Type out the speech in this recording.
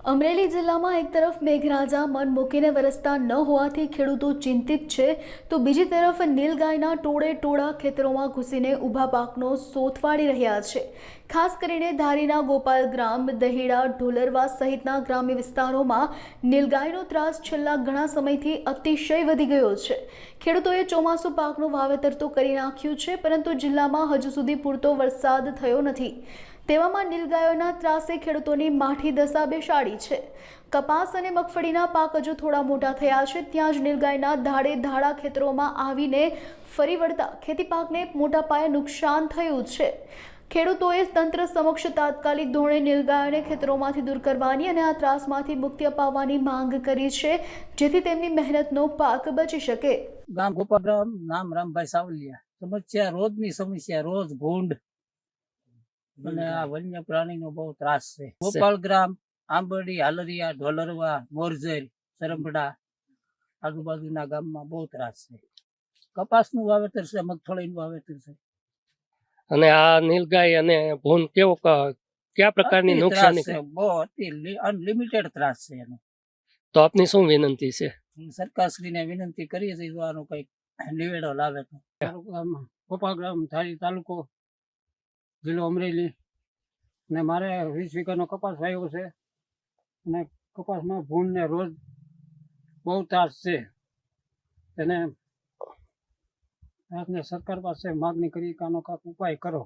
અમરેલી જિલ્લામાં એક તરફ મેઘરાજા મન મૂકીને વરસતા ન હોવાથી ખેડૂતો ચિંતિત છે, તો બીજી તરફ નીલગાયના ટોળે ટોળા ખેતરોમાં ઘૂસીને ઊભા પાકનો સોથ વાળી રહ્યા છે। ખાસ કરીને ધારીના ગોપાલગ્રામ, દહેડા, ઢોલરવા સહિતના ગ્રામ્ય વિસ્તારોમાં નીલગાયનો ત્રાસ છેલ્લા ઘણા સમયથી અતિશય વધી ગયો છે। ખેડૂતોએ ચોમાસુ પાકનું વાવેતર તો કરી નાખ્યું છે, પરંતુ જિલ્લામાં હજુ સુધી પૂરતો વરસાદ થયો નથી। તેવામાં નીલગાયોના ત્રાસે ખેડૂતોની માઠી દશા બેસાડી છે। કપાસ અને મગફળીના પાક હજુ થોડા મોટા થયા છે, ત્યાં જ નીલગાયના ધાડે ધાડા ખેતરોમાં આવીને ફરી વળતા ખેતી પાકને મોટા પાયે નુકસાન થયું છે। ખેડૂતોએ તંત્ર સમક્ષ તાત્કાલિક ધોરણે નીલગાયોને ખેતરોમાંથી દૂર કરવાની અને આ ત્રાસમાંથી મુક્તિ અપાવવાની માંગ કરી છે, જેથી તેમની મહેનતનો પાક બચી શકે। ગામ ગોપાલગ્રામ, નામ રામભાઈ સાવલિયા। સમસ્યા રોજની સમસ્યા, રોજ ભૂંડ અને આ વન્ય પ્રાણીનો બહુ ત્રાસ છે। ગોપાલગ્રામ, આંબરડી, હાલરિયા, ઢોલરવા, મોરજર, સરંબડા આજુબાજુના ગામમાં બહુ ત્રાસ છે। કપાસનું વાવેતર છે, મગફળીનું વાવેતર છે। અને આ નીલગાય અને ભૂંડ કેવો કયા પ્રકારની નુકસાની છે? બહુ અનલિમિટેડ ત્રાસ છે એનો। તો આપની શું વિનંતી છે? સરકારશ્રીને વિનંતી કરીએ છીએ જો આનો કઈક નિવેડો લાવે તો। ગોપાલગ્રામ, ધારી તાલુકો, જિલ્લો અમરેલી, ને મારે 20 વીઘાનો કપાસ વાવ્યો છે અને કપાસમાં ભૂંડ ને રોજ બહુ ત્રાસ છે। એને સરકાર પાસે માગણી કરી કે આનો કાંઈક ઉપાય કરો।